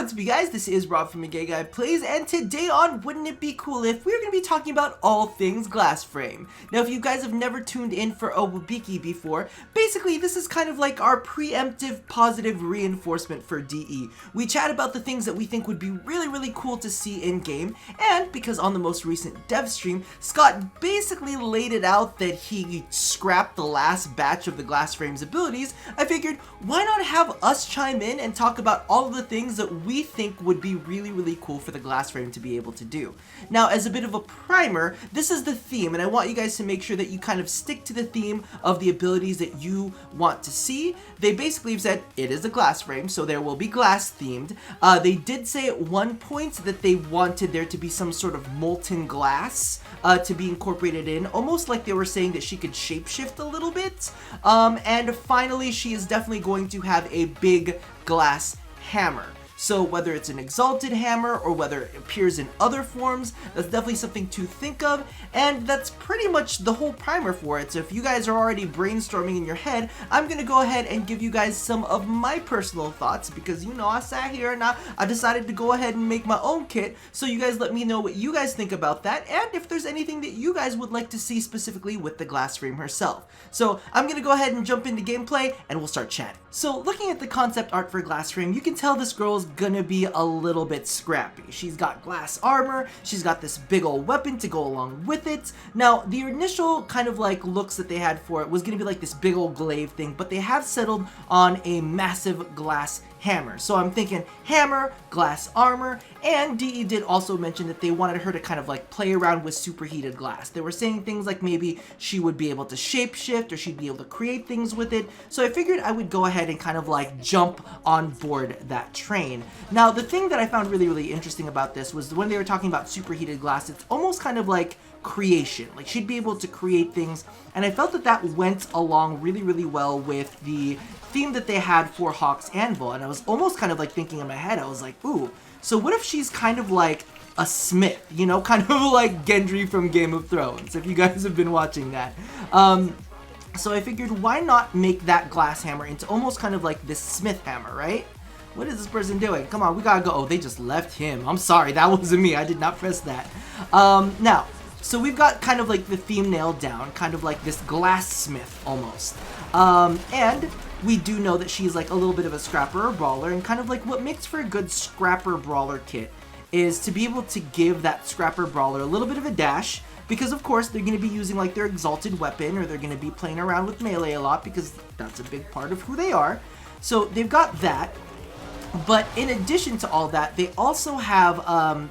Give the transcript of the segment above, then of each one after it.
What's up, you guys? This is Rob from Gay Guy Plays, and today on Wouldn't It Be Cool If, we're going to be talking about all things glass frame. Now, if you guys have never tuned in for a Wabiki before, basically this is kind of like our preemptive positive reinforcement for DE. We chat about the things that we think would be really cool to see in-game, and because on the most recent dev stream, Scott basically laid it out that he scrapped the last batch of the glass frame's abilities, I figured, why not have us chime in and talk about all of the things that we think would be really cool for the glass frame to be able to do. Now, as a bit of a primer, this is the theme, and I want you guys to make sure that you kind of stick to the theme of the abilities that you want to see. They basically have said it is a glass frame, so there will be glass themed. They did say at one point that they wanted there to be some sort of molten glass to be incorporated in, almost like they were saying that she could shapeshift a little bit. And finally, she is definitely going to have a big glass hammer. So whether it's an Exalted Hammer or whether it appears in other forms, that's definitely something to think of, and that's pretty much the whole primer for it. So if you guys are already brainstorming in your head, I'm gonna go ahead and give you guys some of my personal thoughts, because you know, I sat here and I decided to go ahead and make my own kit, so you guys let me know what you guys think about that, and if there's anything that you guys would like to see specifically with the glass frame herself. So I'm gonna go ahead and jump into gameplay, and we'll start chatting. So looking at the concept art for glass frame, you can tell this girl's gonna be a little bit scrappy. She's got glass armor, she's got this big old weapon to go along with it. Now, the initial kind of like looks that they had for it was gonna be like this big old glaive thing, but they have settled on a massive glass hammer. So I'm thinking hammer, glass armor, and DE did also mention that they wanted her to kind of like play around with superheated glass. They were saying things like maybe she would be able to shapeshift or she'd be able to create things with it. So I figured I would go ahead and kind of like jump on board that train. Now, the thing that I found really interesting about this was when they were talking about superheated glass, it's almost kind of like creation. Like, she'd be able to create things, and I felt that that went along really well with the theme that they had for Hawk's Anvil, and I was almost kind of like thinking in my head, I was like, ooh, so what if she's kind of like a smith, you know, kind of like Gendry from Game of Thrones, if you guys have been watching that. So I figured, why not make that glass hammer into almost kind of like this smith hammer, right? What is this person doing? Come on, we gotta go. Oh, they just left him. I'm sorry, that wasn't me. I did not press that. Now, so we've got kind of like the theme nailed down, kind of like this glassmith almost. And we do know that she's like a little bit of a scrapper or brawler, and kind of like what makes for a good scrapper brawler kit is to be able to give that scrapper brawler a little bit of a dash, because of course they're going to be using like their exalted weapon, or they're going to be playing around with melee a lot, because that's a big part of who they are. So they've got that. But in addition to all that, they also have,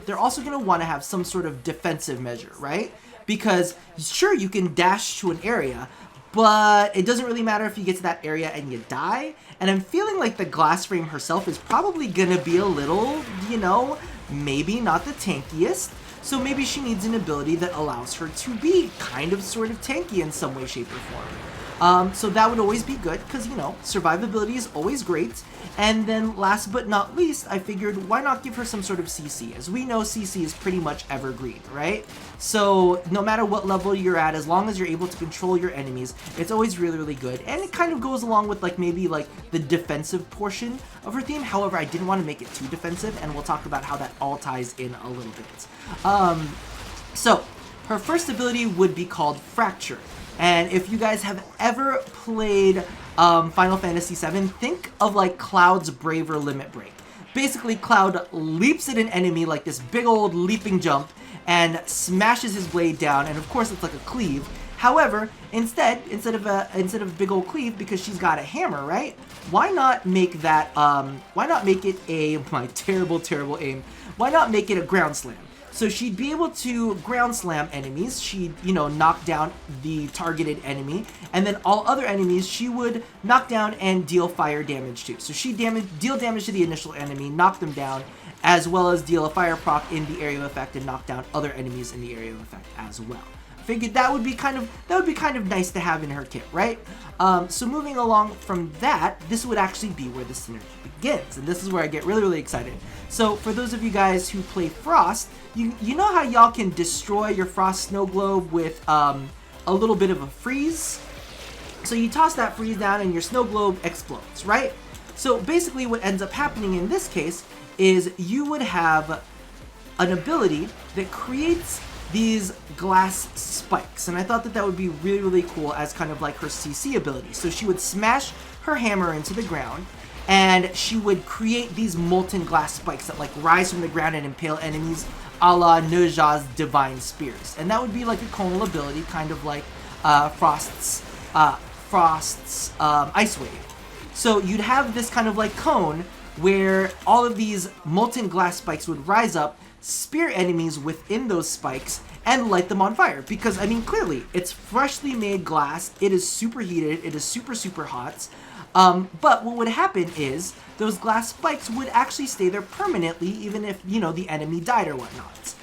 they're also going to want to have some sort of defensive measure, right? Because sure, you can dash to an area, but it doesn't really matter if you get to that area and you die. And I'm feeling like the glass frame herself is probably going to be a little, you know, maybe not the tankiest. So maybe she needs an ability that allows her to be kind of sort of tanky in some way, shape, or form. So that would always be good, because, you know, survivability is always great. And then last but not least, I figured, why not give her some sort of CC? As we know, CC is pretty much evergreen, right? So no matter what level you're at, as long as you're able to control your enemies, it's always really good. And it kind of goes along with like maybe like the defensive portion of her theme. However, I didn't want to make it too defensive, and we'll talk about how that all ties in a little bit. So her first ability would be called Fracture. And if you guys have ever played Final Fantasy VII, think of like Cloud's Braver Limit Break. Basically, Cloud leaps at an enemy like this big old leaping jump and smashes his blade down, and of course it's like a cleave. However, instead of big old cleave, because she's got a hammer, right? Why not make that why not make it a my terrible aim? Why not make it a ground slam? So she'd be able to ground slam enemies, she'd, you know, knock down the targeted enemy, and then all other enemies she would knock down and deal fire damage to. So she'd deal damage to the initial enemy, knock them down, as well as deal a fire proc in the area of effect and knock down other enemies in the area of effect as well. Figured that would be kind of nice to have in her kit, right? So moving along from that, this would actually be where the synergy begins, and this is where I get really excited. So for those of you guys who play Frost, you know how y'all can destroy your Frost snow globe with a little bit of a freeze? So you toss that freeze down and your snow globe explodes, right? So basically what ends up happening in this case is you would have an ability that creates these glass spikes, and I thought that that would be really, really cool as kind of like her CC ability. So she would smash her hammer into the ground, and she would create these molten glass spikes that like rise from the ground and impale enemies a la Neja's Divine Spears. And that would be like a conal ability, kind of like Frost's Ice Wave. So you'd have this kind of like cone where all of these molten glass spikes would rise up, spear enemies within those spikes, and light them on fire. Because, I mean, clearly, it's freshly made glass, it is super heated, it is super, super hot. But what would happen is those glass spikes would actually stay there permanently, even if, you know, the enemy died or whatnot.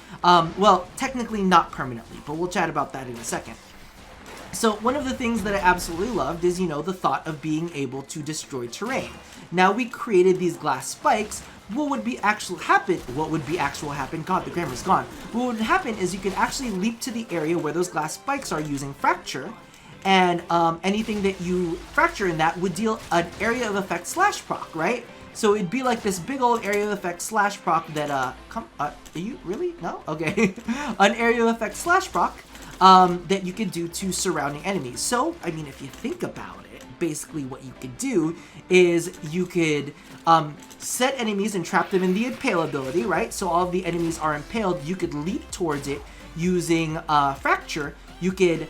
Well, technically not permanently, but we'll chat about that in a second. So one of the things that I absolutely loved is, you know, the thought of being able to destroy terrain. Now we created these glass spikes. What would be actual happen? God, the grammar's gone. What would happen is you could actually leap to the area where those glass spikes are using fracture, and anything that you fracture in that would deal an area of effect slash proc, right? So it'd be like this big old area of effect slash proc that are you really? No? Okay. An area of effect slash proc that you could do to surrounding enemies. So, I mean, if you think about it, basically what you could do is you could set enemies and trap them in the impale ability, right? So all of the enemies are impaled. You could leap towards it using fracture. You could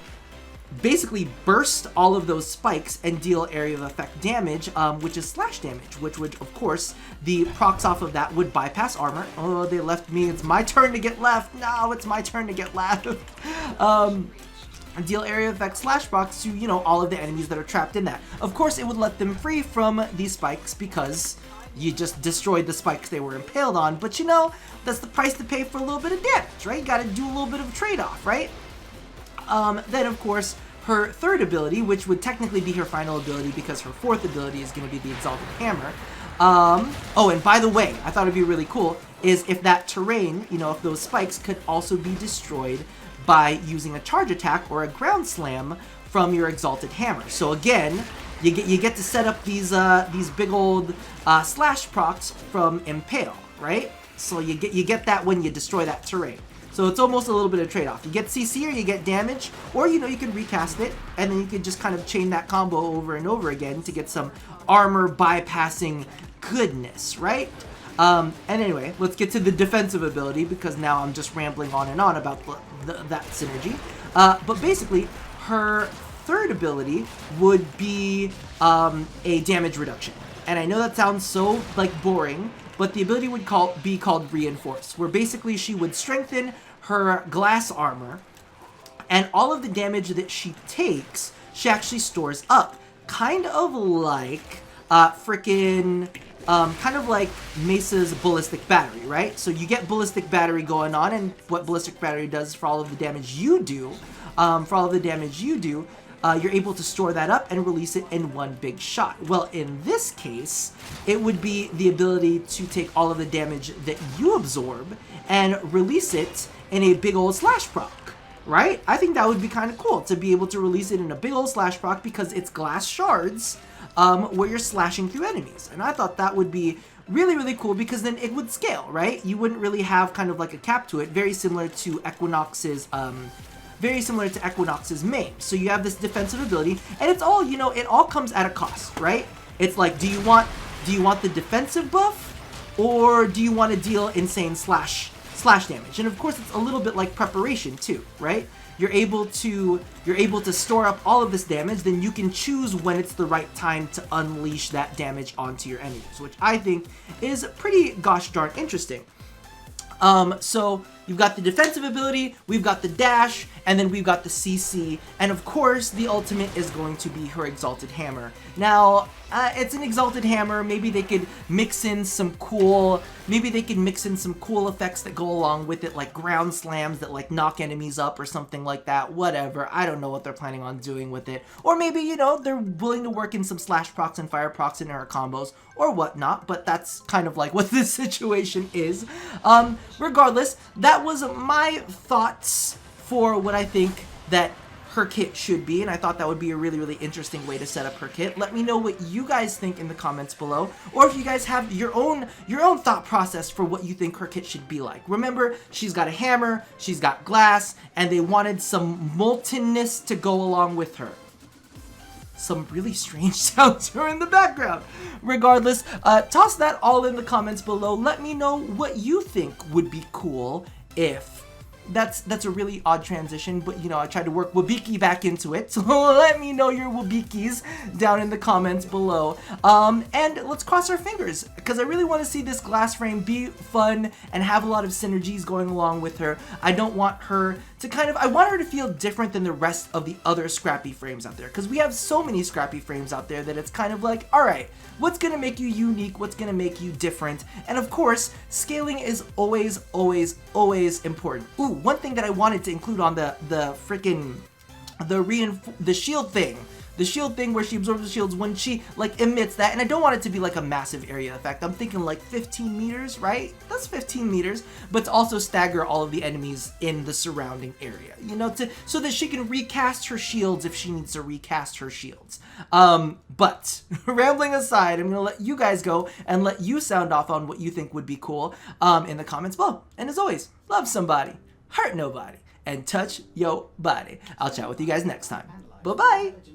basically burst all of those spikes and deal area of effect damage, which is slash damage, which would, of course, the procs off of that would bypass armor. Oh, they left me. It's my turn to get left. No, it's my turn to get left. Deal area effect slash procs to, you know, all of the enemies that are trapped in that. Of course, it would let them free from these spikes because you just destroyed the spikes they were impaled on. But, you know, that's the price to pay for a little bit of damage, right? You got to do a little bit of a trade-off, right? Then, of course, her third ability, which would technically be her final ability because her fourth ability is going to be the Exalted Hammer. Oh, and by the way, I thought it'd be really cool is if that terrain, you know, if those spikes could also be destroyed by using a charge attack or a ground slam from your Exalted Hammer. So again, you get to set up these big old slash procs from Impale, right? So you get that when you destroy that terrain. So it's almost a little bit of trade-off. You get CC or you get damage, or, you know, you can recast it, and then you can just kind of chain that combo over and over again to get some armor bypassing goodness, right? And anyway, let's get to the defensive ability, because now I'm just rambling on and on about that synergy. But basically, her third ability would be a damage reduction. And I know that sounds so, like, boring, but the ability would be called Reinforce, where basically she would strengthen her glass armor, and all of the damage that she takes, she actually stores up. Kind of like kind of like Mesa's Ballistic Battery, right? So you get Ballistic Battery going on, and what Ballistic Battery does for all of the damage you do, you're able to store that up and release it in one big shot. Well, in this case, it would be the ability to take all of the damage that you absorb and release it in a big old slash proc, right? I think that would be kind of cool to be able to release it in a big old slash proc because it's glass shards where you're slashing through enemies. And I thought that would be really, really cool because then it would scale, right? You wouldn't really have kind of like a cap to it, very similar to Equinox's main. So you have this defensive ability, and it's all, you know, it all comes at a cost, right? It's like, do you want the defensive buff, or do you want to deal insane slash damage? And of course, it's a little bit like preparation too, right? You're able to store up all of this damage, then you can choose when it's the right time to unleash that damage onto your enemies, which I think is pretty gosh darn interesting. So you've got the defensive ability, we've got the dash, and then we've got the CC, and of course the ultimate is going to be her Exalted Hammer. Now, it's an Exalted Hammer. Maybe they could mix in some cool effects that go along with it, like ground slams that like knock enemies up or something like that. Whatever. I don't know what they're planning on doing with it. Or maybe, you know, they're willing to work in some slash procs and fire procs in her combos or whatnot, but that's kind of like what this situation is. Regardless, that was my thoughts for what I think that her kit should be, and I thought that would be a really, really interesting way to set up her kit. Let me know what you guys think in the comments below, or if you guys have your own thought process for what you think her kit should be like. Remember, she's got a hammer, she's got glass, and they wanted some moltenness to go along with her. Some really strange sounds are in the background. Regardless, toss that all in the comments below. Let me know what you think would be cool if... That's a really odd transition, but you know, I tried to work Wabiki back into it, so let me know your Wabikis down in the comments below. And let's cross our fingers, because I really want to see this glass frame be fun and have a lot of synergies going along with her. I don't want her to I want her to feel different than the rest of the other scrappy frames out there, because we have so many scrappy frames out there that it's kind of like, alright, what's going to make you unique? What's going to make you different? And of course, scaling is always, always, always important. Ooh, one thing that I wanted to include on the shield thing. The shield thing where she absorbs the shields when she, like, emits that. And I don't want it to be, like, a massive area effect. I'm thinking, like, 15 meters, right? That's 15 meters. But to also stagger all of the enemies in the surrounding area. You know, so that she can recast her shields if she needs to recast her shields. But, rambling aside, I'm going to let you guys go and let you sound off on what you think would be cool in the comments below. And as always, love somebody, hurt nobody, and touch your body. I'll chat with you guys next time. Bye-bye.